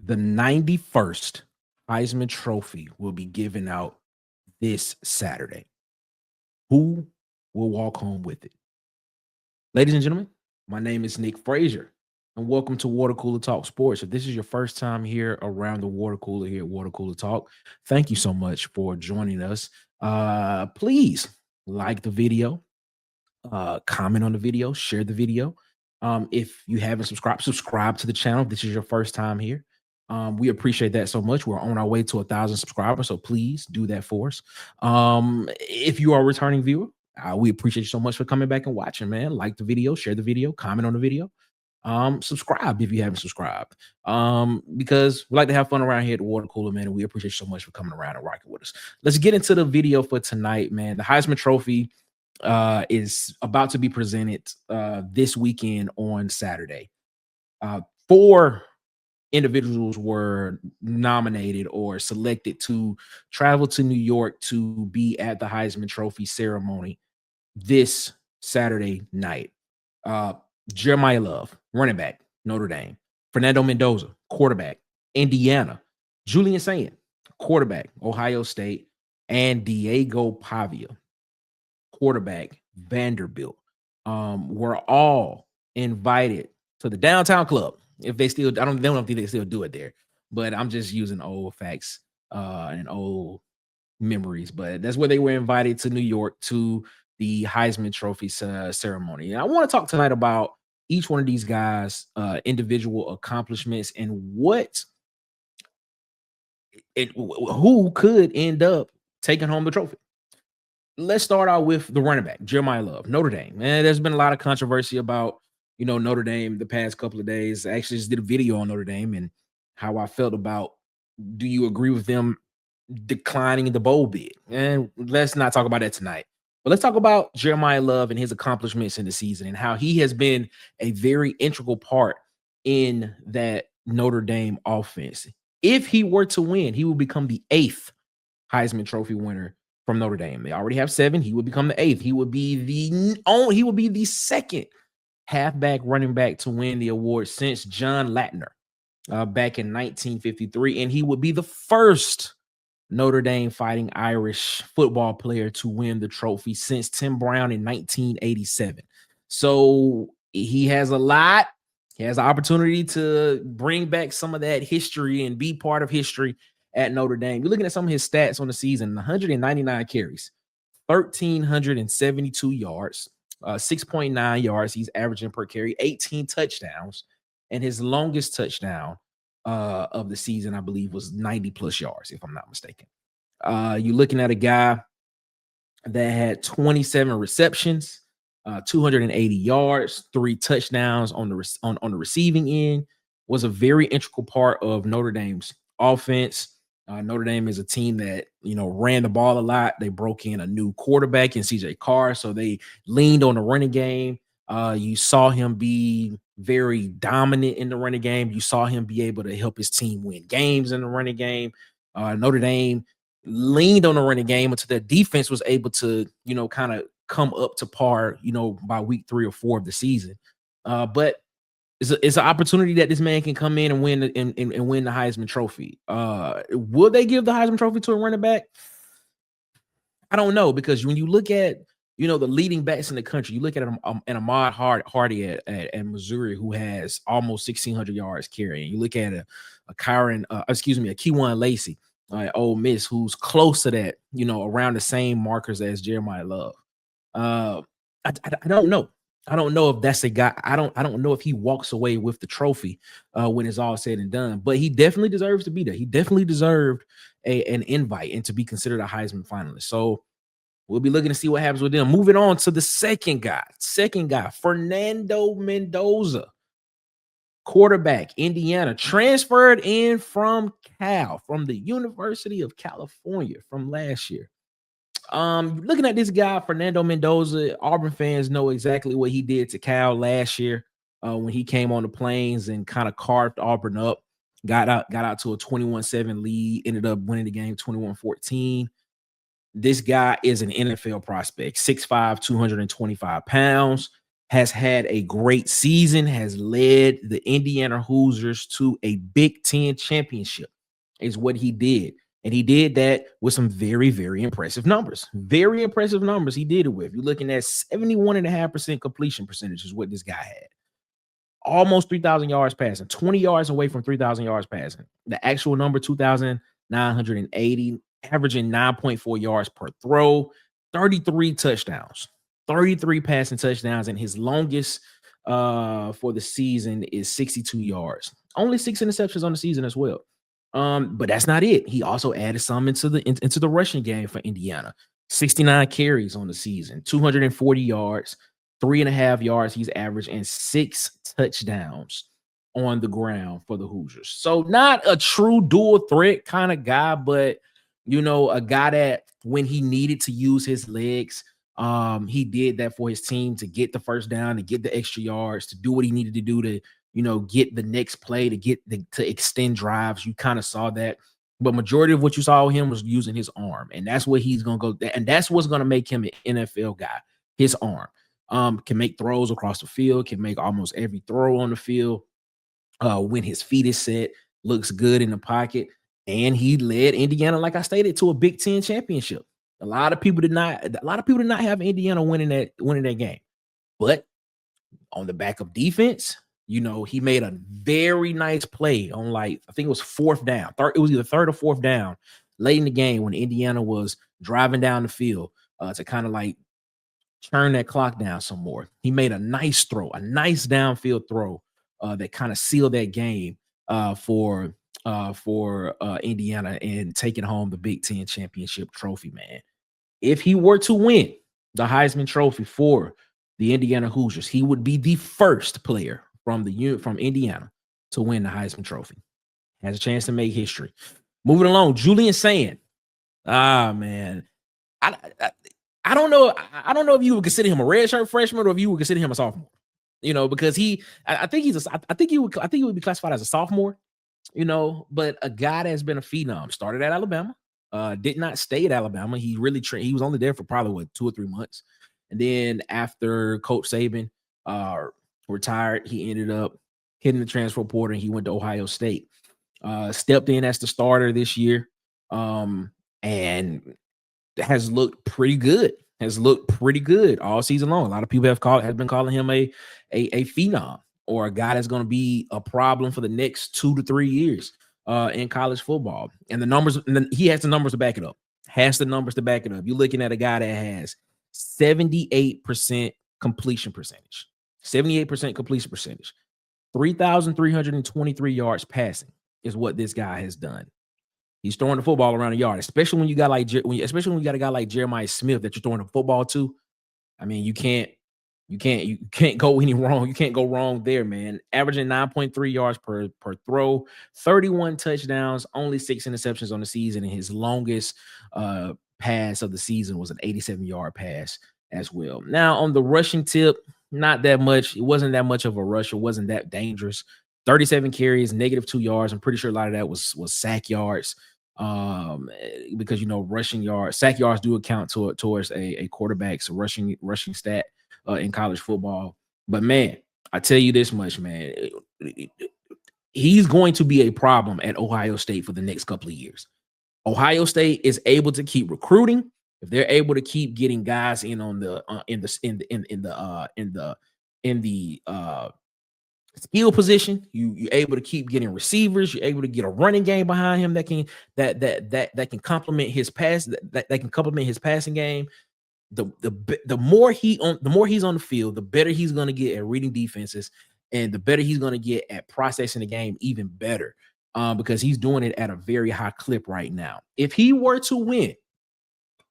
The 91st Heisman Trophy will be given out this Saturday. Who will walk home with it? Ladies and gentlemen, my name is Nick Frazier, and welcome to Water Cooler Talk Sports. If this is your first time here around the water cooler here at Water Cooler Talk, thank you so much for joining us. Please like the video, comment on the video, share the video. If you haven't subscribe to the channel if this is your first time here. We appreciate that so much. We're on our way to 1,000 subscribers, so please do that for us. If you are a returning viewer, we appreciate you so much for coming back and watching, man. Like the video, share the video, comment on the video. Subscribe if you haven't subscribed. Because we like to have fun around here at the Water Cooler, man, and we appreciate you so much for coming around and rocking with us. Let's get into the video for tonight, man. The Heisman Trophy is about to be presented this weekend on Saturday. Four individuals were nominated or selected to travel to New York to be at the Heisman Trophy ceremony this Saturday night. Jeremiyah Love, running back, Notre Dame. Fernando Mendoza, quarterback, Indiana. Julian Sayin, quarterback, Ohio State. And Diego Pavia, quarterback, Vanderbilt, were all invited to the downtown club. If they still, I don't think they still do it there, but I'm just using old facts and old memories. But that's where they were invited to New York to the Heisman Trophy ceremony. And I want to talk tonight about each one of these guys' individual accomplishments and who could end up taking home the trophy. Let's start out with the running back, Jeremiyah Love, Notre Dame. Man, there's been a lot of controversy about, Notre Dame the past couple of days. I actually just did a video on Notre Dame and how I felt about, do you agree with them declining the bowl bid? And let's not talk about that tonight. But let's talk about Jeremiyah Love and his accomplishments in the season and how he has been a very integral part in that Notre Dame offense. If he were to win, he will become the 8th Heisman Trophy winner from Notre Dame. They already have 7. He would become the 8th. He would be the second halfback running back to win the award since John Latner back in 1953. And he would be the first Notre Dame Fighting Irish football player to win the trophy since Tim Brown in 1987. So he has a lot. He has the opportunity to bring back some of that history and be part of history at Notre Dame. You're looking at some of his stats on the season: 199 carries, 1,372 yards, 6.9 yards he's averaging per carry, 18 touchdowns, and his longest touchdown of the season, I believe, was 90 plus yards, if I'm not mistaken. You're looking at a guy that had 27 receptions, 280 yards, 3 touchdowns on the receiving end. Was a very integral part of Notre Dame's offense. Notre Dame is a team that, ran the ball a lot. They broke in a new quarterback in CJ Carr, so they leaned on the running game. You saw him be very dominant in the running game. You saw him be able to help his team win games in the running game. Notre Dame leaned on the running game until their defense was able to, kind of come up to par, by week 3 or 4 of the season. But it's an opportunity that this man can come in and win and win the Heisman Trophy. Will they give the Heisman Trophy to a running back? I don't know, because when you look at the leading backs in the country, you look at an Ahmad Hardy at Missouri, who has almost 1,600 yards carrying. You look at a Keywan Lacey at Ole Miss, who's close to that, around the same markers as Jeremiyah Love. I don't know. I don't know if that's a guy. I don't know if he walks away with the trophy when it's all said and done, but he definitely deserves to be there. He definitely deserved an invite and to be considered a Heisman finalist. So we'll be looking to see what happens with them. Moving on to the second guy, Fernando Mendoza, quarterback, Indiana, transferred in from the University of California from last year. Looking at this guy, Fernando Mendoza, Auburn fans know exactly what he did to Cal last year when he came on the Plains and kind of carved Auburn up, got out to a 21-7 lead, ended up winning the game 21-14. This guy is an NFL prospect, 6'5", 225 pounds, has had a great season, has led the Indiana Hoosiers to a Big Ten championship, is what he did. And he did that with some very, very impressive numbers. Very impressive numbers he did it with. You're looking at 71.5% completion percentage is what this guy had. Almost 3,000 yards passing, 20 yards away from 3,000 yards passing. The actual number, 2,980, averaging 9.4 yards per throw, 33 touchdowns, 33 passing touchdowns, and his longest for the season is 62 yards. Only 6 interceptions on the season as well. But that's not it. He also added some into the rushing game for Indiana. 69 carries on the season, 240 yards, 3.5 yards he's averaged, and 6 touchdowns on the ground for the Hoosiers. So not a true dual threat kind of guy, but a guy that when he needed to use his legs, he did that for his team to get the first down, to get the extra yards, to do what he needed to do to get the next play, to extend drives. You kind of saw that. But majority of what you saw him was using his arm. And that's what he's going to go. And that's what's going to make him an NFL guy, his arm. Can make throws across the field, can make almost every throw on the field. When his feet is set, looks good in the pocket. And he led Indiana, like I stated, to a Big Ten championship. A lot of people did not have Indiana winning that game. But on the back of defense, he made a very nice play on, I think it was fourth down. It was either third or fourth down late in the game when Indiana was driving down the field to kind of turn that clock down some more. He made a nice throw, a nice downfield throw that kind of sealed that game for Indiana and taking home the Big Ten championship trophy, man. If he were to win the Heisman Trophy for the Indiana Hoosiers, he would be the first player from Indiana to win the Heisman Trophy. Has a chance to make history. Moving along, Julian Sayin. Man. I don't know. I don't know if you would consider him a redshirt freshman or if you would consider him a sophomore. Because I think he would be classified as a sophomore. But a guy that's been a phenom. Started at Alabama. Did not stay at Alabama. He really he was only there for probably 2 or 3 months. And then after Coach Saban retired, he ended up hitting the transfer portal and he went to Ohio State. Stepped in as the starter this year. And has looked pretty good. All season long. A lot of people have been calling him a phenom or a guy that's going to be a problem for the next 2 to 3 years in college football. And the numbers, he has the numbers to back it up. You're looking at a guy that has 78% completion percentage. 3,323 yards passing is what this guy has done. He's throwing the football around the yard, especially when you got a guy like Jeremiyah Smith that you're throwing the football to. I mean, you can't go any wrong. You can't go wrong there, man. Averaging 9.3 yards per throw, 31 touchdowns, only 6 interceptions on the season, and his longest pass of the season was an 87-yard pass as well. Now, on the rushing tip, not that much. It wasn't that much of a rush. It wasn't that dangerous. 37 carries, -2 yards. I'm pretty sure a lot of that was sack yards. Because sack yards do account towards a quarterback's rushing stat in college football. But man, I tell you this much, man, he's going to be a problem at Ohio State for the next couple of years. Ohio State is able to keep recruiting. If they're able to keep getting guys in on the skill position, you're able to keep getting receivers. You're able to get a running game behind him that can complement his pass, that can complement his passing game. The more he's on the field, the better he's going to get at reading defenses, and the better he's going to get at processing the game even better. Because he's doing it at a very high clip right now. If he were to win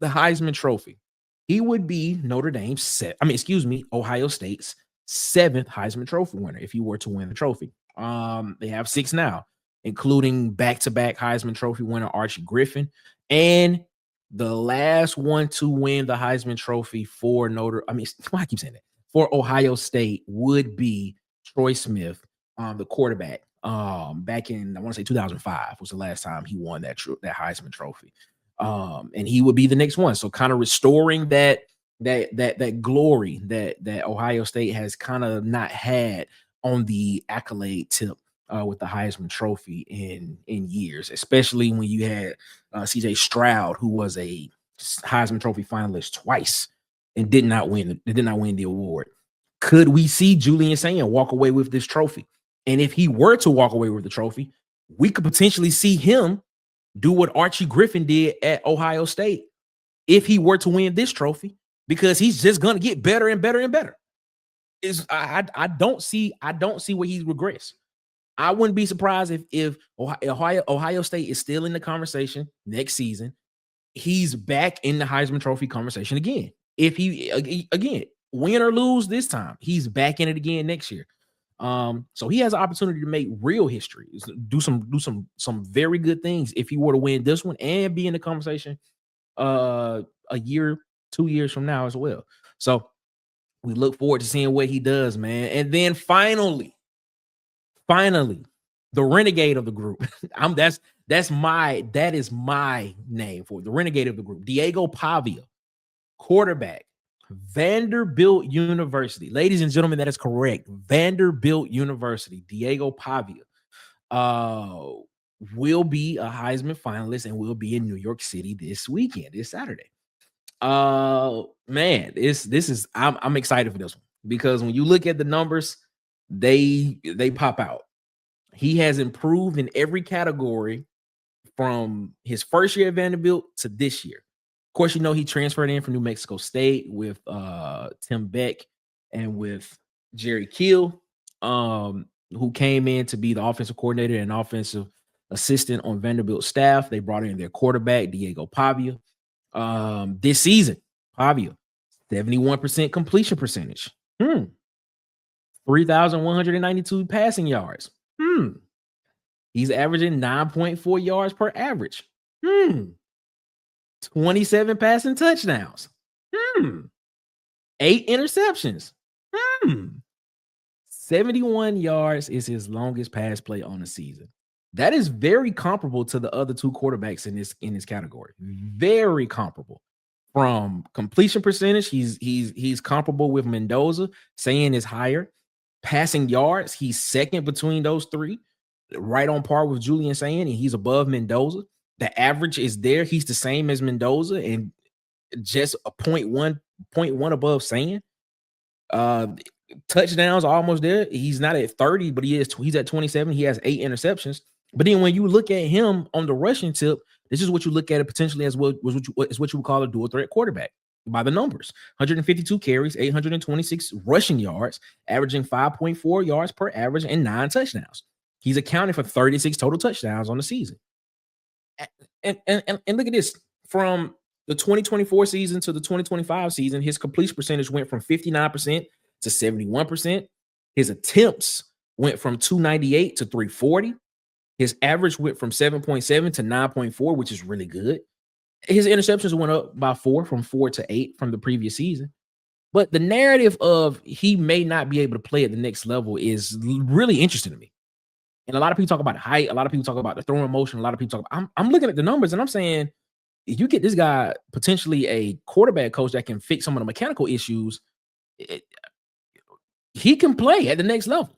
the Heisman Trophy, he would be Ohio State's 7th Heisman Trophy winner if he were to win the trophy. They have 6 now, including back-to-back Heisman Trophy winner Archie Griffin, and the last one to win the Heisman Trophy for for Ohio State would be Troy Smith, the quarterback. Back in, I want to say 2005 was the last time he won that Heisman Trophy. And he would be the next one. So kind of restoring that that glory that Ohio State has kind of not had on the accolade tip with the Heisman Trophy in years, especially when you had CJ Stroud, who was a Heisman Trophy finalist twice and did not win the award. Could we see Julian Sayin walk away with this trophy? And if he were to walk away with the trophy, we could potentially see him do what Archie Griffin did at Ohio State if he were to win this trophy, because he's just going to get better and better and better. I don't see where he regrets. I wouldn't be surprised if Ohio State is still in the conversation next season. He's back in the Heisman Trophy conversation again. If he again win or lose this time, he's back in it again next year. So he has an opportunity to make real history, do some very good things if he were to win this one and be in the conversation a year, 2 years from now as well. So we look forward to seeing what he does, man. And then finally, the renegade of the group. That is my name for it. The renegade of the group. Diego Pavia, quarterback, Vanderbilt University. Ladies and gentlemen, that is correct. Vanderbilt University. Diego Pavia will be a Heisman finalist and will be in New York City this weekend, this Saturday. Man, I'm excited for this one because when you look at the numbers, they pop out. He has improved in every category from his first year at Vanderbilt to this year. Of course, he transferred in from New Mexico State with Tim Beck and with Jerry Kill, who came in to be the offensive coordinator and offensive assistant on Vanderbilt staff. They brought in their quarterback, Diego Pavia. This season, Pavia, 71% completion percentage. 3,192 passing yards. He's averaging 9.4 yards per average. 27 passing touchdowns. 8 interceptions. 71 yards is his longest pass play on the season. That is very comparable to the other two quarterbacks in this category. Very comparable. From completion percentage, he's comparable with Mendoza. Sayin is higher. Passing yards, he's second between those three, right on par with Julian Sayin, and he's above Mendoza. The average is there. He's the same as Mendoza and just a 0.1 above Sayin. Touchdowns are almost there. He's not at 30, but he's at 27. He has 8 interceptions. But then when you look at him on the rushing tip, this is what you look at it potentially as what you would call a dual threat quarterback by the numbers. 152 carries, 826 rushing yards, averaging 5.4 yards per average and 9 touchdowns. He's accounted for 36 total touchdowns on the season. And look at this. From the 2024 season to the 2025 season, his completion percentage went from 59% to 71%. His attempts went from 298 to 340. His average went from 7.7 to 9.4, which is really good. His interceptions went up by 4, from 4 to 8 from the previous season. But the narrative of he may not be able to play at the next level is really interesting to me. And a lot of people talk about height. A lot of people talk about the throwing motion. A lot of people talk about, I'm looking at the numbers and I'm saying, if you get this guy potentially a quarterback coach that can fix some of the mechanical issues, he can play at the next level.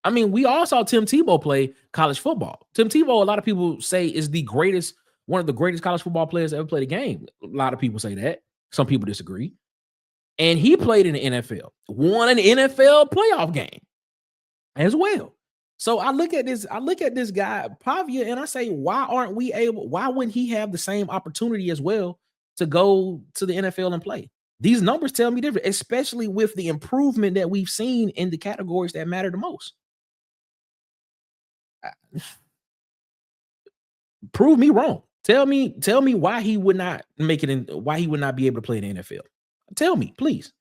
I mean, we all saw Tim Tebow play college football. Tim Tebow, a lot of people say, is one of the greatest college football players to ever play the game. A lot of people say that. Some people disagree. And he played in the NFL, won an NFL playoff game as well. So I look at this guy, Pavia, and I say, why wouldn't he have the same opportunity as well to go to the NFL and play? These numbers tell me different, especially with the improvement that we've seen in the categories that matter the most. Prove me wrong. Tell me why he would not make it in, why he would not be able to play in the NFL. Tell me, please.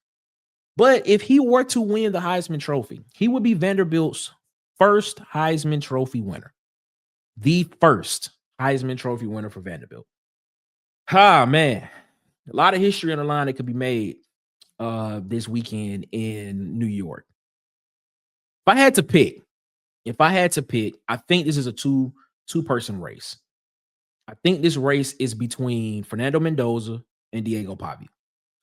But if he were to win the Heisman Trophy, he would be Vanderbilt's first Heisman Trophy winner. The first Heisman Trophy winner for Vanderbilt. Man. A lot of history on the line that could be made this weekend in New York. If I had to pick, I think this is a two-person race. I think this race is between Fernando Mendoza and Diego Pavia.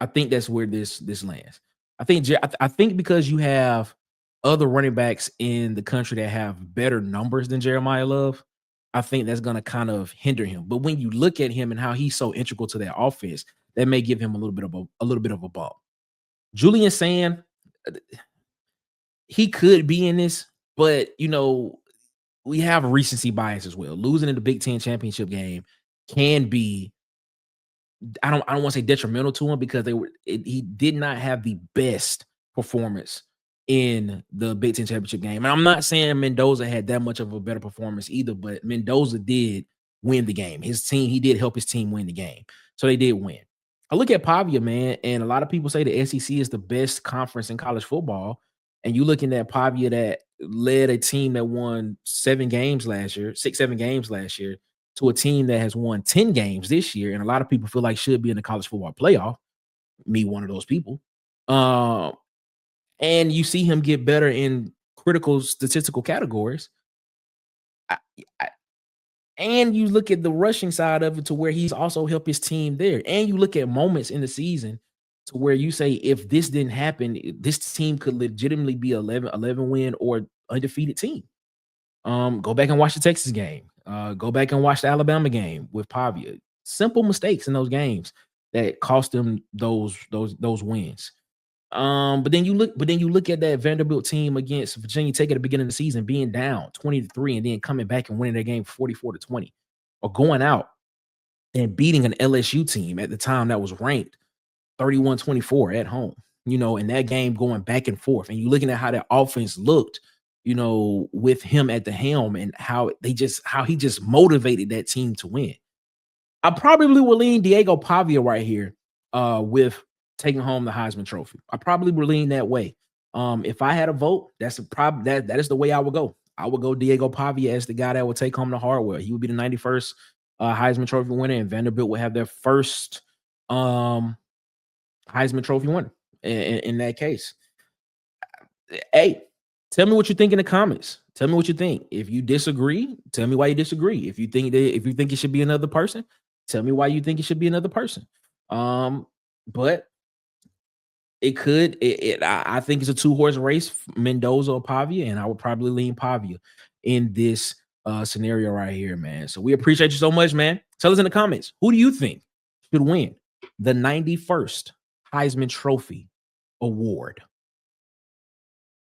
I think that's where this lands. I think because you have other running backs in the country that have better numbers than Jeremiyah Love, I think that's gonna kind of hinder him. But when you look at him and how he's so integral to that offense, that may give him a little bit of a bump. Julian Sayin, uh, he could be in this, but we have a recency bias as well. Losing in the Big Ten championship game can be I don't want to say detrimental to him because he did not have the best performance in the Big Ten championship game. And I'm not saying Mendoza had that much of a better performance either, but Mendoza did win the game. He did help his team win the game. So they did win. I look at Pavia, man, and a lot of people say the SEC is the best conference in college football. And you looking at Pavia that led a team that won 7 games last year, 6, 7 games last year, to a team that has won 10 games this year, and a lot of people feel like should be in the college football playoff. Me, one of those people. Uh, and you see him get better in critical statistical categories. I, I, and you look at the rushing side of it to where he's also helped his team there. And you look at moments in the season to where you say, if this didn't happen, this team could legitimately be 11 win or undefeated team. Go back and watch the Texas game. Go back and watch the Alabama game with Pavia. Simple mistakes in those games that cost them those wins. But then you look at that Vanderbilt team against Virginia Tech at the beginning of the season being down 20-3 and then coming back and winning their game 44-20, or going out and beating an LSU team at the time that was ranked 31-24 at home. And that game going back and forth, and you looking at how that offense looked, with him at the helm and how he just motivated that team to win. I probably will lean Diego Pavia right here with taking home the Heisman Trophy. I probably will lean that way. If I had a vote, that is the way I would go. I would go Diego Pavia as the guy that would take home the hardware. He would be the 91st Heisman Trophy winner, and Vanderbilt would have their first Heisman Trophy winner in that case. Hey, tell me what you think in the comments. Tell me what you think. If you disagree, tell me why you disagree. If you think it should be another person, tell me why you think it should be another person. But it could. I think it's a 2-horse race, Mendoza or Pavia, and I would probably lean Pavia in this scenario right here, man. So we appreciate you so much, man. Tell us in the comments, who do you think should win the 91st Heisman Trophy award?